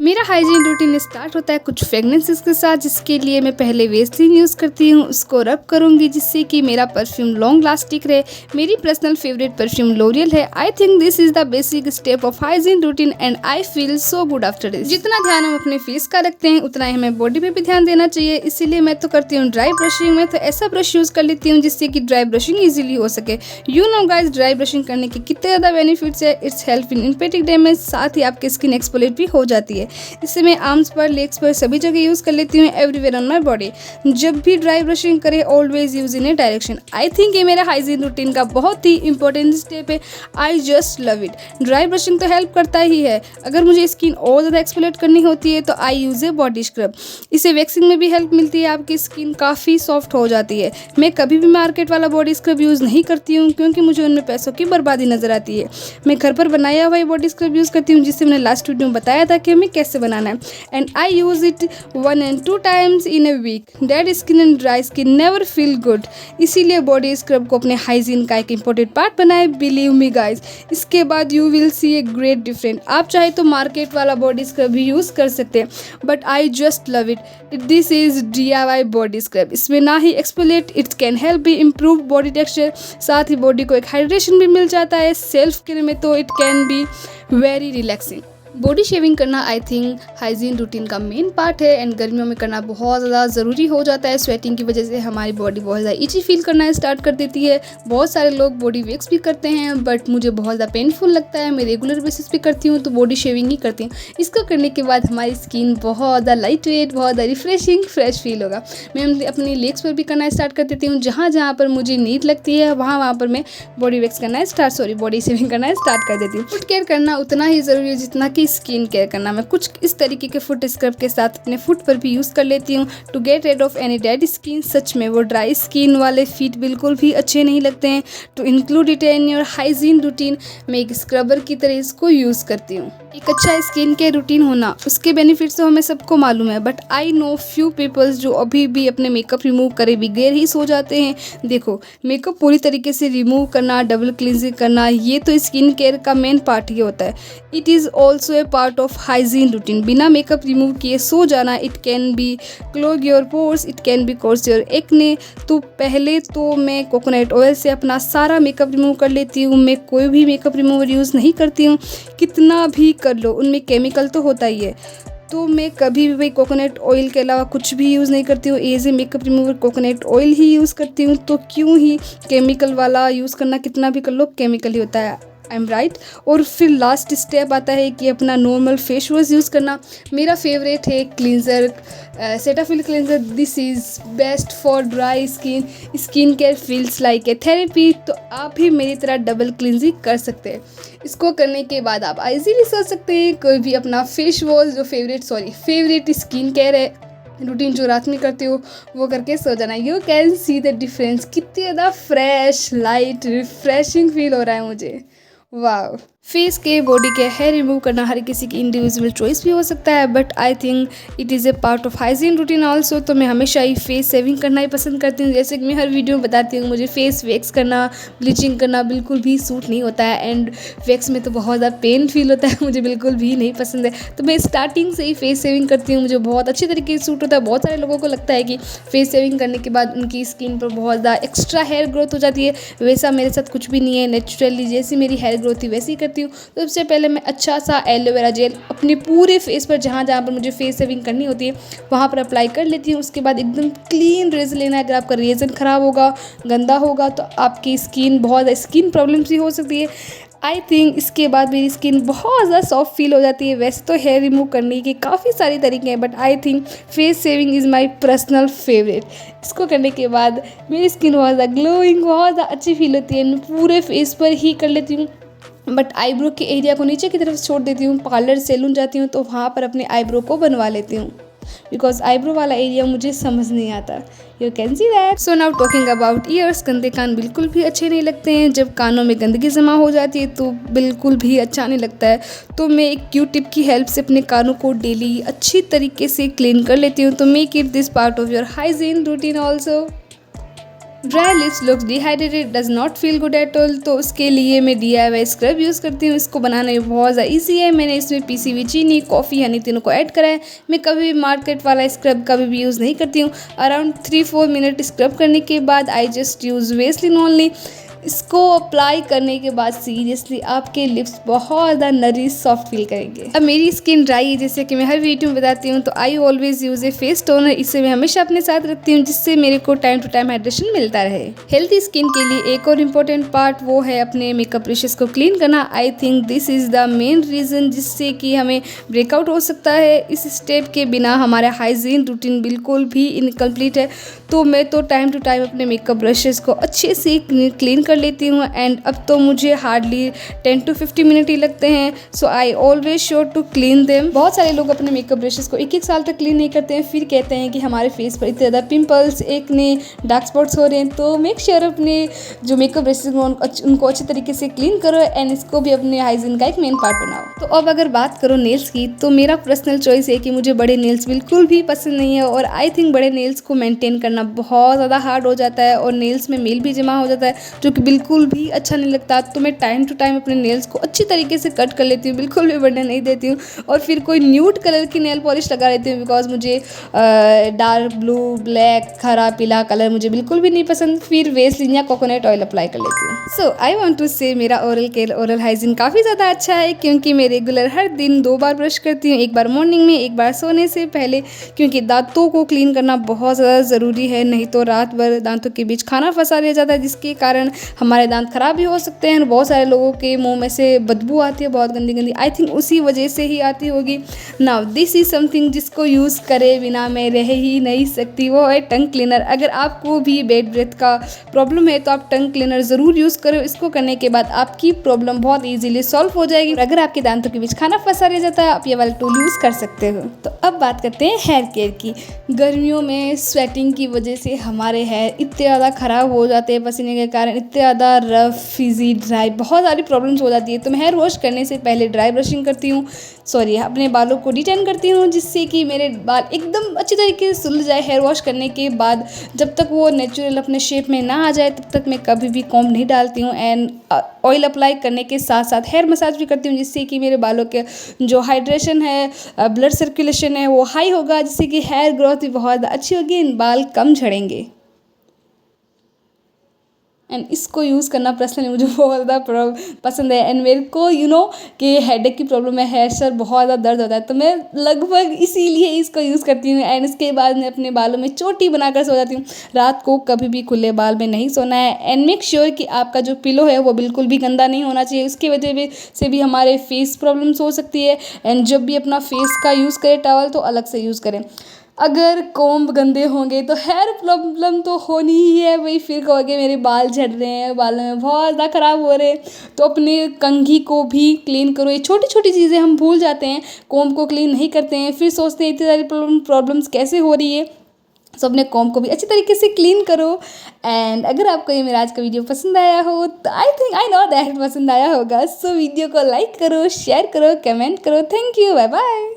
मेरा hygiene routine start होता है कुछ फ्रेगनेंसेस के साथ, जिसके लिए मैं पहले वेस्लिन यूज़ करती हूँ, उसको रब करूँगी जिससे कि मेरा परफ्यूम लॉन्ग लास्टिक रहे। मेरी पर्सनल फेवरेट परफ्यूम लोरियल है। I think this is the basic step of hygiene routine and I feel so good after this. जितना ध्यान हम अपने फेस का रखते हैं उतना ही हमें बॉडी पे भी ध्यान देना चाहिए, इसीलिए मैं तो करती हूँ ड्राई ब्रशिंग। मैं तो ऐसा ब्रश यूज़ कर लेती हूँ जिससे कि ड्राई ब्रशिंग ईजिली हो सके। You know guys, dry brushing करने के कितने ज़्यादा बेनिफिट्स है। इट्स हेल्प इन इम्पेटिक डैमेज, साथ ही आपकी स्किन एक्सफोलिएट भी हो जाती है। इससे मैं आर्म्स पर, लेग्स पर, सभी जगह यूज़ कर लेती हूँ, एवरीवेयर ऑन माई बॉडी। जब भी ड्राई ब्रशिंग करें always use in A direction. I think ये मेरा हाइजीन रूटीन का बहुत ही इंपॉर्टेंट स्टेप है। I just love it. Dry brushing तो हेल्प करता ही है। अगर मुझे स्किन और ज़्यादा एक्सफोलिएट करनी होती है तो आई यूज़ ए बॉडी स्क्रब। इससे वैक्सिंग में भी हेल्प मिलती है, आपकी स्किन काफ़ी सॉफ्ट हो जाती है। मैं कभी भी मार्केट वाला बॉडी स्क्रब यूज़ नहीं करती हूँ क्योंकि मुझे उनमें पैसों की बर्बादी नजर आती है। मैं घर पर बनाया हुआ बॉडी स्क्रब यूज़ करती हूँ, जिससे मैंने लास्ट वीडियो में बताया था कि हमें कैसे बनाना है। And I use it 1 and 2 times in a week. Dead skin and dry skin never feel good. इसीलिए बॉडी स्क्रब को अपने हाइजीन का एक इंपॉर्टेंट पार्ट बनाए। बिलीव मी गाइज, इसके बाद you will see a great difference. आप चाहे तो मार्केट वाला बॉडी स्क्रब भी यूज़ कर सकते हैं, but I just love it. This is DIY body scrub. इसमें ना ही एक्सफोलिएट, इट कैन हेल्प भी इम्प्रूव बॉडी टेक्सचर, साथ ही बॉडी को एक हाइड्रेशन भी मिल जाता है। सेल्फ केयर में तो it can be very relaxing. Body shaving करना आई थिंक हाइजीन रूटीन का मेन पार्ट है एंड गर्मियों में करना बहुत ज़्यादा ज़रूरी हो जाता है। स्वेटिंग की वजह से हमारी बॉडी बहुत ज़्यादा इची फील करना स्टार्ट कर देती है। बहुत सारे लोग बॉडी वैक्स भी करते हैं, बट मुझे बहुत ज़्यादा पेनफुल लगता है। मैं रेगुलर बेसिस पे करती हूँ तो बॉडी शेविंग ही करती हूँ। इसको करने के बाद हमारी स्किन बहुत ज़्यादा लाइट वेट, बहुत ज़्यादा रिफ्रेशिंग, फ्रेश फील होगा। मैं अपनी लेग्स पर भी करना स्टार्ट कर देती हूँ। जहाँ जहाँ पर मुझे नीड लगती है वहाँ पर मैं बॉडी शेविंग करना स्टार्ट कर देती हूँ। फुट केयर करना उतना ही ज़रूरी है जितना कि स्किन केयर करना। मैं कुछ इस तरीके के फुट स्क्रब के साथ अपने फुट पर भी यूज़ कर लेती हूँ to get rid of any dead skin. सच में वो ड्राई स्किन वाले फीट बिल्कुल भी अच्छे नहीं लगते हैं। To include it in your hygiene routine, मैं एक स्क्रबर की तरह इसको यूज़ करती हूँ। एक अच्छा स्किन केयर रूटीन होना, उसके बेनिफिट्स तो हमें सबको मालूम है, but I know few peoples जो अभी भी अपने मेकअप रिमूव करे बगैर ही सो जाते हैं। देखो, मेकअप पूरी तरीके से रिमूव करना, डबल क्लींजिंग करना, ये तो स्किन केयर का मेन पार्ट ही होता है। It is also a part of hygiene routine. बिना मेकअप रिमूव किए सो जाना, it can be clog your pores, it can be cause your acne. तो पहले तो मैं कोकोनट ऑयल से अपना सारा मेकअप रिमूव कर लेती हूँ। मैं कोई भी मेकअप रिमूवर यूज़ नहीं करती हूँ, कितना भी कर लो उनमें केमिकल तो होता ही है। तो मैं कभी भी कोकोनट ऑयल के अलावा कुछ भी यूज़ नहीं करती हूँ। As a makeup remover coconut oil ही यूज़ करती हूँ। तो क्यों ही केमिकल वाला यूज़ करना, कितना भी कर लो केमिकल ही होता है। I am right. और फिर लास्ट स्टेप आता है कि अपना नॉर्मल फेस वॉश यूज़ करना। मेरा फेवरेट है cleanser, Cetaphil cleanser. This is best for dry skin. Skin care feels like a therapy. तो आप भी मेरी तरह डबल क्लींजिंग कर सकते हैं। इसको करने के बाद आप इजीली सोच सकते हैं कोई भी अपना फेस वॉश जो फेवरेट स्किन केयर है रूटीन जो रात में करते हो वो करके सो जाना। You can see the difference. कितनी ज़्यादा फ्रेश, लाइट, रिफ्रेशिंग फील हो रहा है मुझे। वाह। फेस के, बॉडी के हेयर रिमूव करना हर किसी की इंडिविजुअल चॉइस भी हो सकता है, but I think it is a part of hygiene routine also. तो मैं हमेशा ही फेस सेविंग करना ही पसंद करती हूँ। जैसे कि मैं हर वीडियो में बताती हूँ, मुझे फेस वैक्स करना, ब्लीचिंग करना बिल्कुल भी सूट नहीं होता है। एंड वैक्स में तो बहुत ज़्यादा पेन फील होता है, मुझे बिल्कुल भी नहीं पसंद है। तो मैं स्टार्टिंग से ही फेस सेविंग करती हूँ, मुझे बहुत अच्छी तरीके से सूट होता है। बहुत सारे लोगों को लगता है कि फेस सेविंग करने के बाद उनकी स्किन पर बहुत ज़्यादा एक्स्ट्रा हेयर ग्रोथ हो जाती है। वैसा मेरे साथ कुछ भी नहीं है। नेचुरली जैसी मेरी हेयर ग्रोथ थी वैसी ही करती हूँ। तो सबसे पहले मैं अच्छा सा एलोवेरा जेल अपने पूरे फेस पर, जहाँ जहाँ पर मुझे फेस सेविंग करनी होती है वहाँ पर अप्लाई कर लेती हूँ। उसके बाद एकदम क्लीन रेजर लेना है। अगर आपका रेजर ख़राब होगा, गंदा होगा, तो आपकी स्किन बहुत स्किन प्रॉब्लम्स भी हो सकती है। आई थिंक इसके बाद मेरी स्किन बहुत ज़्यादा सॉफ्ट फील हो जाती है। वैसे तो हेयर रिमूव करने के काफ़ी सारे तरीके हैं, but I think face saving is my personal favourite. इसको करने के बाद मेरी स्किन बहुत ज़्यादा ग्लोइंग, बहुत ज़्यादा अच्छी फील होती है। मैं पूरे फेस पर ही कर लेती हूँ, बट आईब्रो के एरिया को नीचे की तरफ छोड़ देती हूँ। पार्लर सैलून जाती हूँ तो वहाँ पर अपने आईब्रो को बनवा लेती हूँ, बिकॉज आईब्रो वाला एरिया मुझे समझ नहीं आता। You can see that. So now talking about years. गंदे कान बिल्कुल भी अच्छे नहीं लगते हैं। जब कानों में गंदगी जमा हो जाती है तो बिल्कुल भी अच्छा नहीं लगता है। तो मैं एक क्यू-टिप की हेल्प से अपने कानों को डेली अच्छी तरीके से क्लीन कर लेती हूँ। तो make it this part of your hygiene routine also. Dry lips looks dehydrated does not feel good at all, तो उसके लिए मैं DIY स्क्रब यूज़ करती हूँ। इसको बनाना भी बहुत ज़्यादा ईजी है। मैंने इसमें पीसी हुई चीनी, कॉफ़ी, हनी तीनों को ऐड करा है। मैं कभी भी मार्केट वाला स्क्रब कभी भी यूज़ नहीं करती हूँ। अराउंड 3-4 मिनट स्क्रब करने के बाद I just use Vaseline only. इसको अप्लाई करने के बाद सीरियसली आपके लिप्स बहुत ज़्यादा नरिश सॉफ्ट फील करेंगे। अब मेरी स्किन ड्राई है, जैसे कि मैं हर वीडियो में बताती हूँ, तो I always use A face toner. इसे मैं हमेशा अपने साथ रखती हूँ जिससे मेरे को टाइम टू टाइम हाइड्रेशन मिलता रहे। हेल्थी स्किन के लिए एक और इम्पोर्टेंट पार्ट वो है अपने मेकअप ब्रशेस को क्लीन करना। I think this is the main reason जिससे कि हमें ब्रेकआउट हो सकता है। इस स्टेप के बिना हमारा हाइजीन रूटीन बिल्कुल भी इनकम्प्लीट है। तो मैं तो टाइम टू टाइम अपने मेकअप ब्रशेस को अच्छे से क्लीन कर लेती हूँ। एंड अब तो मुझे हार्डली 10 to 50 मिनट ही लगते हैं। So I always sure to clean them. बहुत सारे लोग अपने मेकअप ब्रशेस को 1-1 साल तक क्लीन नहीं करते हैं, फिर कहते हैं कि हमारे फेस पर इतने ज़्यादा पिंपल्स, एक्ने, डार्क स्पॉट्स हो रहे हैं। तो मेक श्योर अपने जो मेकअप ब्रशेस उनको अच्छे तरीके से क्लीन करो एंड इसको भी अपने हाइजीन का एक मेन पार्ट बनाओ। तो अब अगर बात करो नेल्स की, तो मेरा पर्सनल चॉइस है कि मुझे बड़े नेल्स बिल्कुल भी पसंद नहीं है। और आई थिंक बड़े नेल्स को मेंटेन करना बहुत ज़्यादा हार्ड हो जाता है और नेल्स में मेल भी जमा हो जाता है, जो कि बिल्कुल भी अच्छा नहीं लगता। तो मैं टाइम टू टाइम अपने नेल्स को अच्छी तरीके से कट कर लेती हूँ, बिल्कुल भी बढ़ने नहीं देती हूँ। और फिर कोई न्यूड कलर की नेल पॉलिश लगा लेती हूँ, बिकॉज मुझे डार्क ब्लू, ब्लैक, हरा, पीला कलर मुझे बिल्कुल भी नहीं पसंद। फिर वेस्लिन या कोकोनट ऑयल अप्लाई कर लेती हूँ। सो आई वॉन्ट टू से मेरा ओरल केयर, ओरल हाइजीन काफ़ी ज़्यादा अच्छा है, क्योंकि मैं रेगुलर हर दिन 2 बार ब्रश करती हूँ। एक बार मॉर्निंग में, एक बार सोने से पहले, क्योंकि दांतों को क्लीन करना बहुत ज़्यादा ज़रूरी है। नहीं तो रात भर दांतों के बीच खाना फंसा रह जाता है, जिसके कारण हमारे दांत खराब भी हो सकते हैं। बहुत सारे लोगों के मुंह में से बदबू आती है बहुत गंदी गंदी, आई थिंक उसी वजह से ही आती होगी। नाउ दिस इज़ समथिंग जिसको यूज़ करे बिना मैं रह ही नहीं सकती, वो है टंग क्लीनर। अगर आपको भी बैड ब्रेथ का प्रॉब्लम है तो आप टंग क्लीनर ज़रूर यूज़ करो। इसको करने के बाद आपकी प्रॉब्लम बहुत ईजिली सॉल्व हो जाएगी। अगर आपके दांतों के बीच खाना फंसा रह जाता है, आप ये वाला टूल यूज़ कर सकते हो। तो अब बात करते हैं हेयर केयर की। गर्मियों में स्वेटिंग की वजह से हमारे हेयर इतने ज़्यादा ख़राब हो जाते हैं, पसीने के कारण इतने ज़्यादा रफ, फिजी, ड्राई, बहुत सारी प्रॉब्लम्स हो जाती है। तो मैं हेयर वॉश करने से पहले ड्राई ब्रशिंग करती हूँ, अपने बालों को डिटेन करती हूँ, जिससे कि मेरे बाल एकदम अच्छी तरीके से सुलझ जाए। हेयर वॉश करने के बाद जब तक वो नेचुरल अपने शेप में ना आ जाए तब तक मैं कभी भी कॉम्ब नहीं डालती हूँ। एंड ऑयल अप्लाई करने के साथ साथ हेयर मसाज भी करती हूँ, जिससे कि मेरे बालों के जो हाइड्रेशन है, ब्लड सर्कुलेशन है, वो हाई होगा, जिससे कि हेयर ग्रोथ भी बहुत अच्छी होगी एंड बाल कम झड़ेंगे। एंड इसको यूज़ करना पर्सनली मुझे बहुत ज़्यादा पसंद है। एंड मेरे को कि हेडेक की प्रॉब्लम है, हेयर सर बहुत ज़्यादा दर्द होता है, तो मैं लगभग इसीलिए इसको यूज़ करती हूँ। एंड इसके बाद मैं अपने बालों में चोटी बनाकर सो जाती हूँ। रात को कभी भी खुले बाल में नहीं सोना है। एंड मेक श्योर कि आपका जो पिलो है वो बिल्कुल भी गंदा नहीं होना चाहिए, उसकी वजह से भी हमारे फेस प्रॉब्लम्स हो सकती है। एंड जब भी अपना फेस का यूज़ करें टॉवल, तो अलग से यूज़ करें। अगर कॉम्ब गंदे होंगे तो हेयर प्रॉब्लम तो होनी ही है भाई। फिर कहोगे मेरे बाल झड़ रहे हैं, बालों में बहुत ज़्यादा ख़राब हो रहे हैं। तो अपने कंघी को भी क्लीन करो। ये छोटी छोटी चीज़ें हम भूल जाते हैं, कॉम्ब को क्लीन नहीं करते हैं, फिर सोचते हैं इतनी सारी प्रॉब्लम्स कैसे हो रही है। तो अपने कॉम्ब को भी अच्छी तरीके से क्लीन करो। एंड अगर आपको ये मेरा आज का वीडियो पसंद आया हो, तो आई नो दैट पसंद आया होगा। सो वीडियो को लाइक करो, शेयर करो, कमेंट करो। Thank you, bye bye.